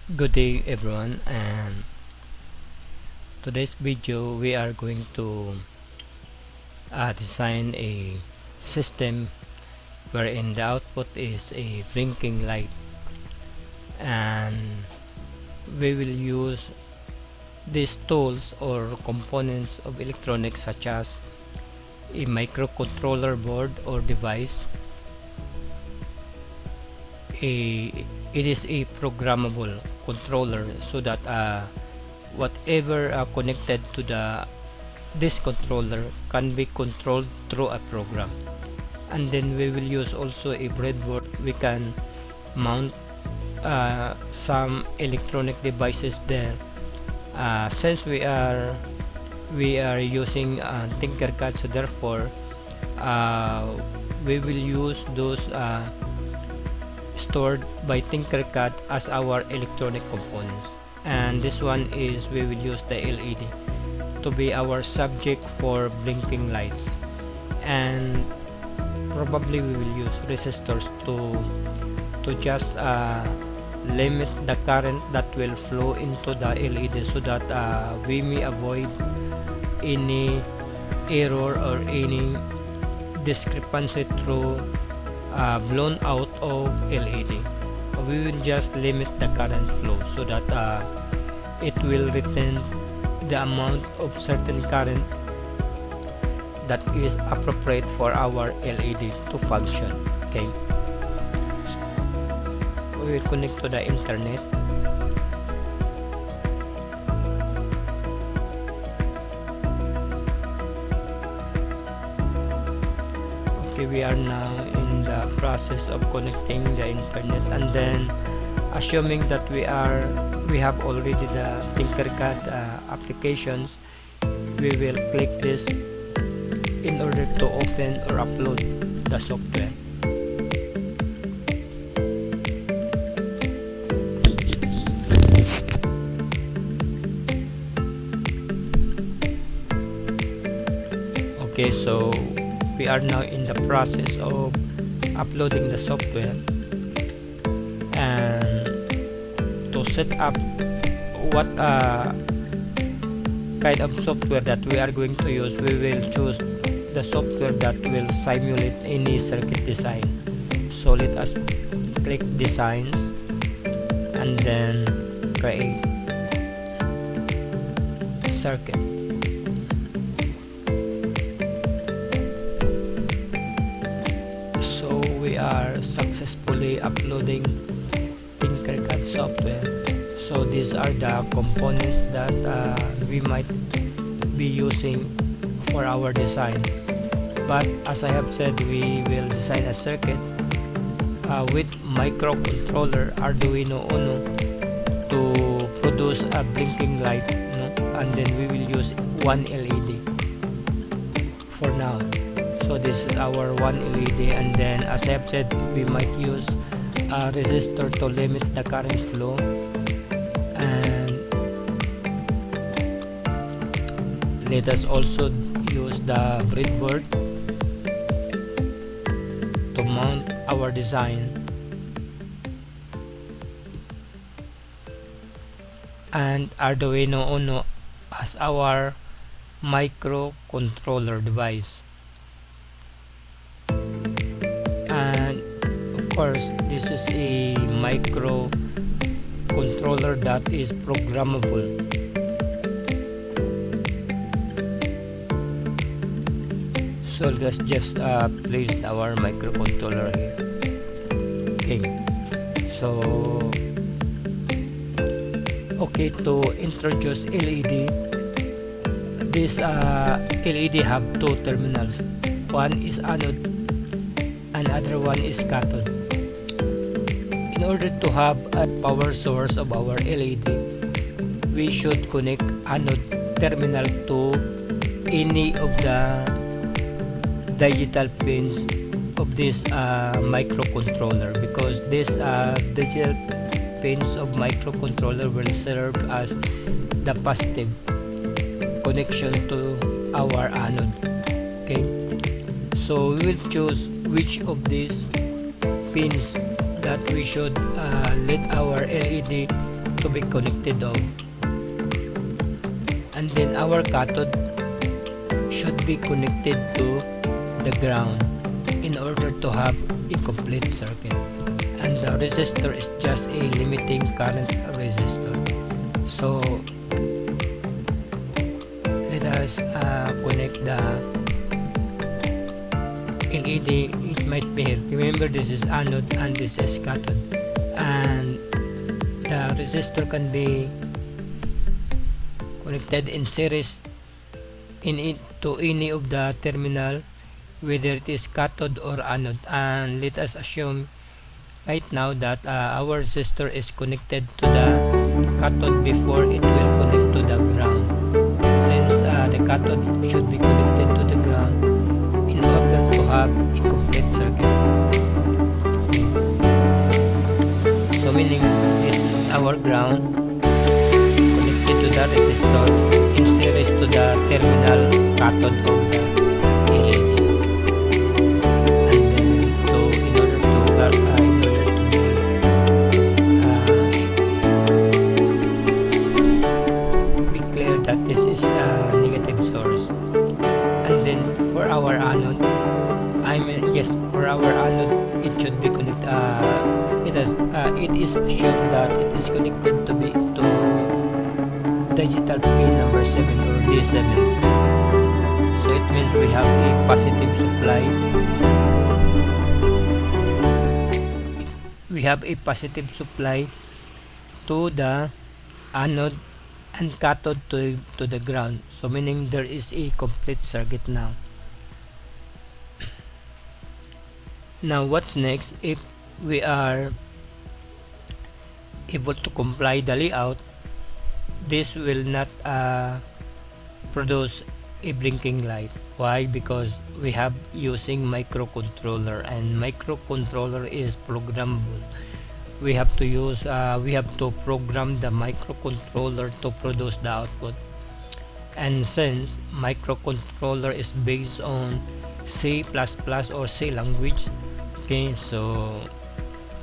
Good day everyone, and today's video we are going to design a system wherein the output is a blinking light, and we will use these tools or components of electronics such as a microcontroller board or device. It is a programmable controller, so that whatever connected to this controller can be controlled through a program. And then we will use also a breadboard. We can mount some electronic devices there. Since we are using Tinkercad, so therefore we will use those stored by Tinkercad as our electronic components. And this one is, we will use the LED to be our subject for blinking lights, and probably we will use resistors to just limit the current that will flow into the LED, so that we may avoid any error or any discrepancy through blown out of LED. We will just limit the current flow so that it will retain the amount of certain current that is appropriate for our LED to function. Okay, we will connect to the internet. Okay, we are now in the process of connecting the internet, and then assuming that we have already the Tinkercad applications, we will click this in order to open or upload the software. Okay, so we are now in the process of uploading the software, and to set up what kind of software that we are going to use, we will choose the software that will simulate any circuit design. So let us click designs and then create circuit. So we are successfully uploading Tinkercad software. So these are the components that we might be using for our design. But as I have said, we will design a circuit with microcontroller Arduino Uno to produce a blinking light, and then we will use one LED for now. So this is our one LED, and then as I have said, we might use a resistor to limit the current flow, and let us also use the breadboard to mount our design, and Arduino Uno as our microcontroller device. And of course, this is a microcontroller that is programmable. So let's just place our microcontroller here. Okay, so to introduce LED, this LED have two terminals. One is anode, another one is cathode. In order to have a power source of our LED, we should connect anode terminal to any of the digital pins of this microcontroller, because these digital pins of microcontroller will serve as the positive connection to our anode. Okay, so we will choose which of these pins that we should let our LED to be connected on, and then our cathode should be connected to the ground in order to have a complete circuit, and the resistor is just a limiting current resistor. So let us connect the LED. It might be here. Remember, this is anode and this is cathode, and the resistor can be connected in series to any of the terminal, whether it is cathode or anode. And let us assume right now that our resistor is connected to the cathode before it will connect to the ground, since the cathode should be connected to the ground in order to have a complete circuit. So meaning this is our ground connected to the resistor in series to the terminal cathode of the LED. And then in order to be clear that this is a negative source. And then for our anode, for our anode, it should be connected. It is shown that it is connected to digital pin number 7 or D7. So it means we have a positive supply. We have a positive supply to the anode and cathode to the ground. So meaning there is a complete circuit now. Now what's next? If we are able to comply the layout, this will not produce a blinking light. Why? Because we have using microcontroller, and microcontroller is programmable. We have to program the microcontroller to produce the output, and since microcontroller is based on C++ or C language, okay, so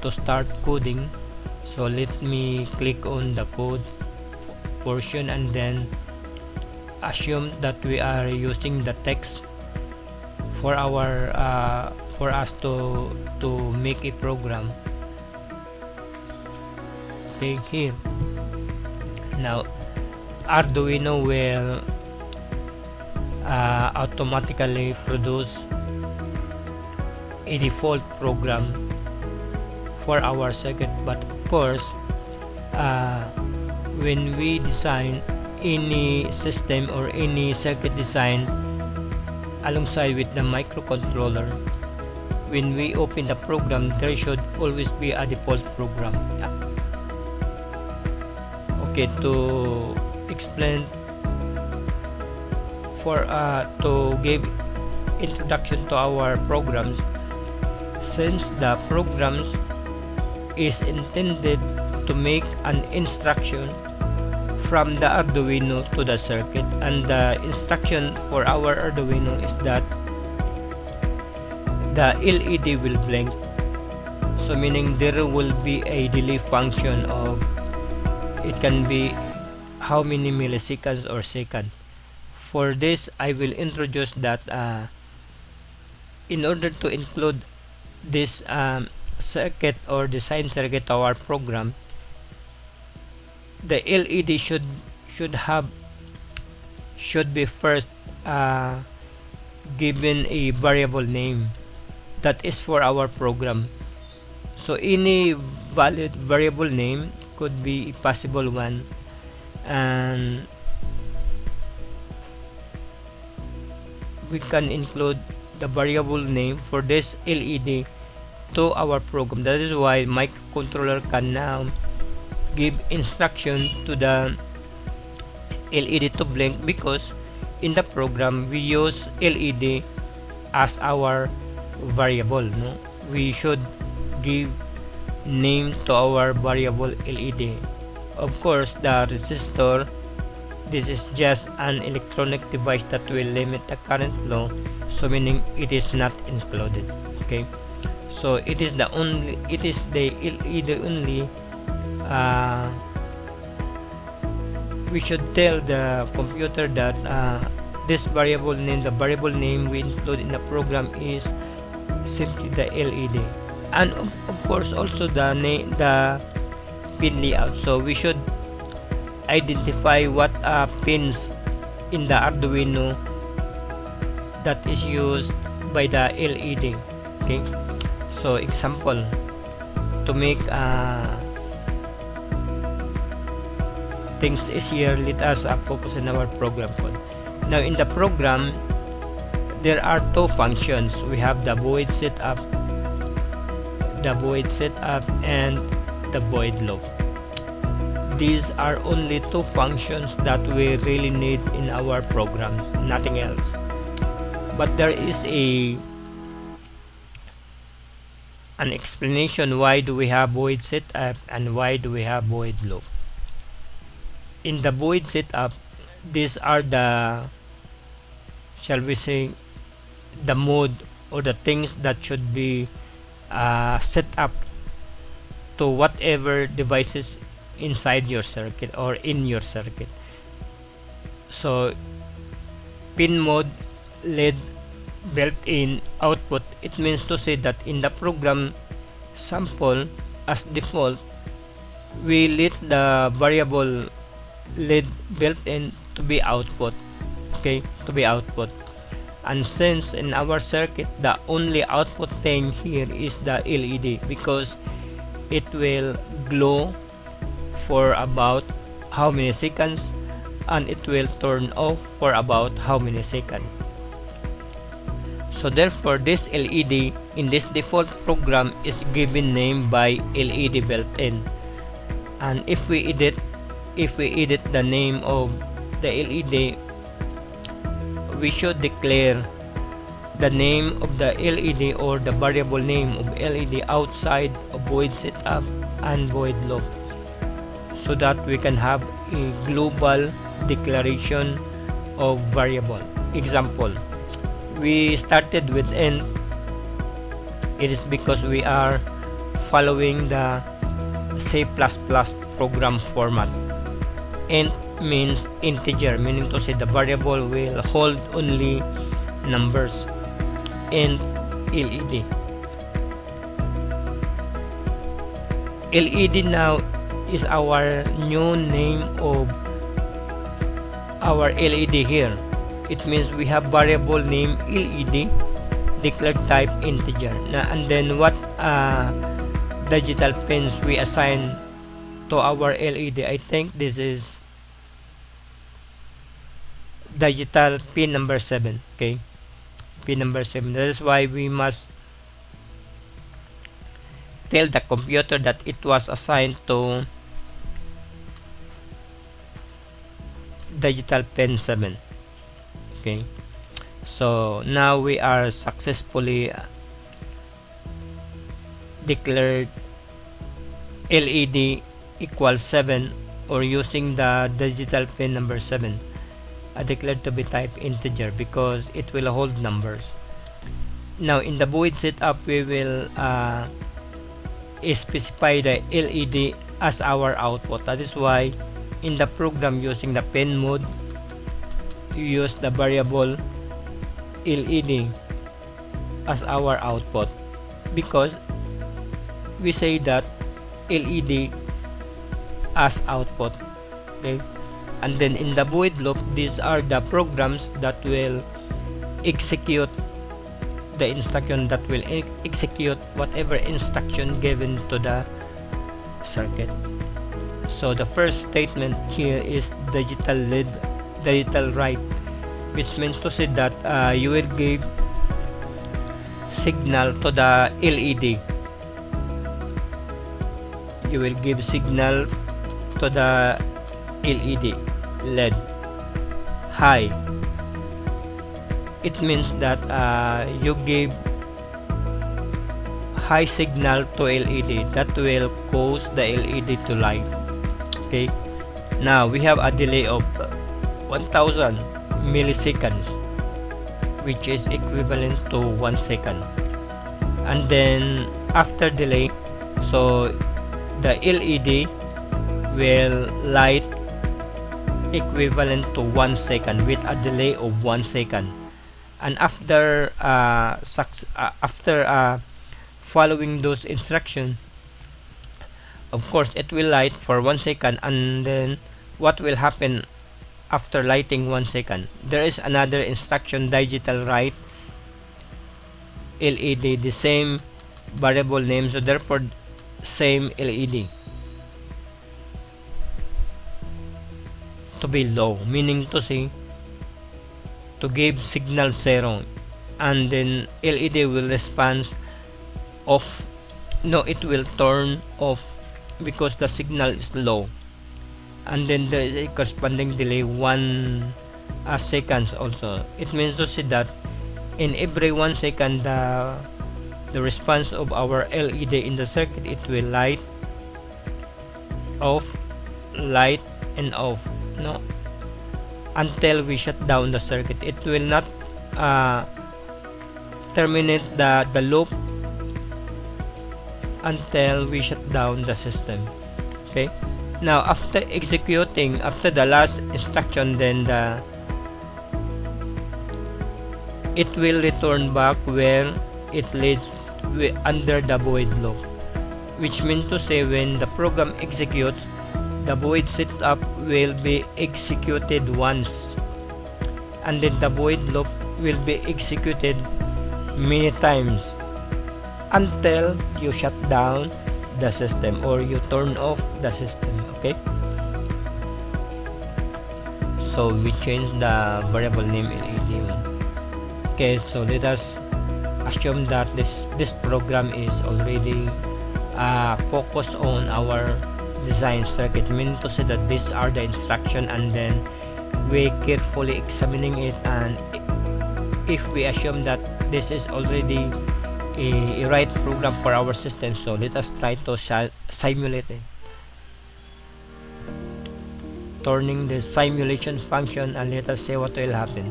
to start coding, so let me click on the code portion and then assume that we are using the text for our for us to make a program. Okay, here now Arduino will automatically produce a default program for our circuit, but of course when we design any system or any circuit design alongside with the microcontroller, when we open the program, there should always be a default program. Okay, to explain to give introduction to our programs, since the programs is intended to make an instruction from the Arduino to the circuit, and the instruction for our Arduino is that the LED will blink. So meaning there will be a delay function of, it can be how many milliseconds or second. For this I will introduce that in order to include this circuit or design circuit to our program, the LED should be first given a variable name that is for our program. So any valid variable name could be a possible one, and we can include the variable name for this LED to our program. That is why microcontroller can now give instruction to the LED to blink, because in the program we use LED as our variable. No, we should give name to our variable LED. Of course, the resistor, this is just an electronic device that will limit the current flow, so meaning it is not included. Okay, So it is the LED only. We should tell the computer that this variable name, the variable name we include in the program, is simply the LED, and of course also the pin layout. So we should identify what pins in the Arduino that is used by the LED. Okay, so example, to make things easier, let us focus on our program code. Now in the program, there are two functions. We have the void setup, and the void loop. These are only two functions that we really need in our programs, nothing else. But there is an explanation why do we have void setup and why do we have void loop. In the void setup, these are the, shall we say, the mode or the things that should be set up to whatever devices inside your circuit or in your circuit. So pin mode, LED, built-in output, it means to say that in the program sample, as default, we let the variable LED built-in to be output. Okay, to be output. And since in our circuit the only output thing here is the LED, because it will glow for about how many seconds and it will turn off for about how many seconds. So therefore this LED in this default program is given name by LED built-in, and if we edit the name of the LED, we should declare the name of the LED or the variable name of LED outside of void setup and void loop, so that we can have a global declaration of variable. Example, we started with int. It is because we are following the C++ program format. Int means integer, meaning to say the variable will hold only numbers. Int LED. LED now is our new name of our LED here. It means we have variable name LED, declared type integer. And then what digital pins we assign to our LED? I think this is digital pin number 7. Okay, pin number 7. That is why we must tell the computer that it was assigned to digital pin 7. Okay, so now we are successfully declared LED equals 7, or using the digital pin number 7, declared to be type integer because it will hold numbers. Now in the void setup, we will specify the LED as our output. That is why in the program, using the pin mode, you use the variable LED as our output, because we say that LED as output. Okay, and then in the void loop, these are the programs that will execute the instruction, that will execute whatever instruction given to the circuit. So the first statement here is digital lead, digital write, which means to say that you will give signal to the LED. You will give signal to the LED high. It means that you give high signal to LED that will cause the LED to light. Okay, now we have a delay of 1000 milliseconds, which is equivalent to 1 second. and then after delay, so the LED will light equivalent to 1 second with a delay of 1 second, and after following those instructions, of course it will light for 1 second, and then what will happen after lighting 1 second? There is another instruction, digital write LED, the same variable name, so therefore same LED to be low, meaning to say to give signal 0, and then LED will respond off. No, it will turn off because the signal is low, and then there is a corresponding delay 1 seconds also. It means to say that in every 1 second the response of our LED in the circuit, it will light, off, light, and off, no, until we shut down the circuit. It will not terminate the loop until we shut down the system. Okay, now after executing, after the last instruction, then it will return back where it leads under the void loop, which means to say when the program executes, the void setup will be executed once, and then the void loop will be executed many times until you shut down the system or you turn off the system. Okay, so we change the variable name LED. Okay, so let us assume that this program is already focused on our design circuit, meaning to say that these are the instruction, and then we carefully examining it, and if we assume that this is already a right program for our system, so let us try to simulate it, turning the simulation function, and let us see what will happen.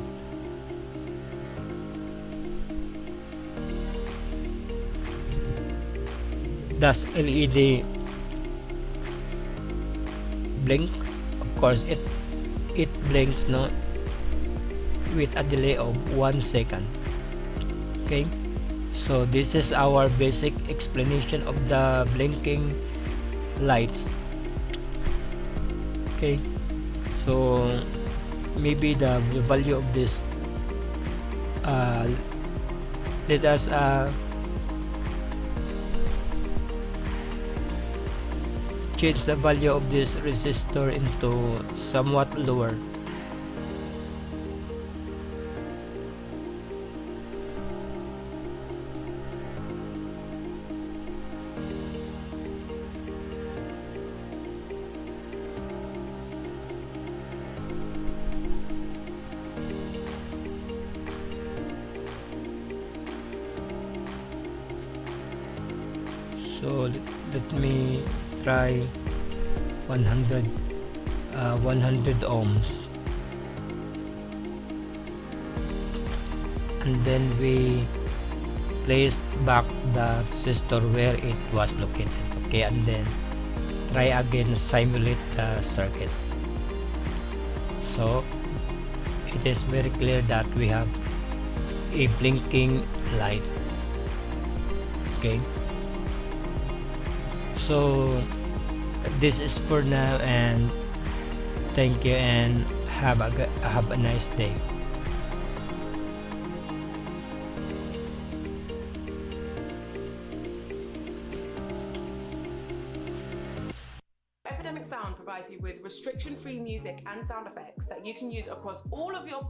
Does LED blink? Of course it blinks, no, with a delay of 1 second. Okay, so this is our basic explanation of the blinking lights. Okay, so maybe the value of this, let us change the value of this resistor into somewhat lower. So let me try 100 ohms, and then we place back the resistor where it was located. Okay, and then try again simulate the circuit. So it is very clear that we have a blinking light. Okay, so this is for now, and thank you, and have a nice day. Epidemic Sound provides you with restriction-free music and sound effects that you can use across all of your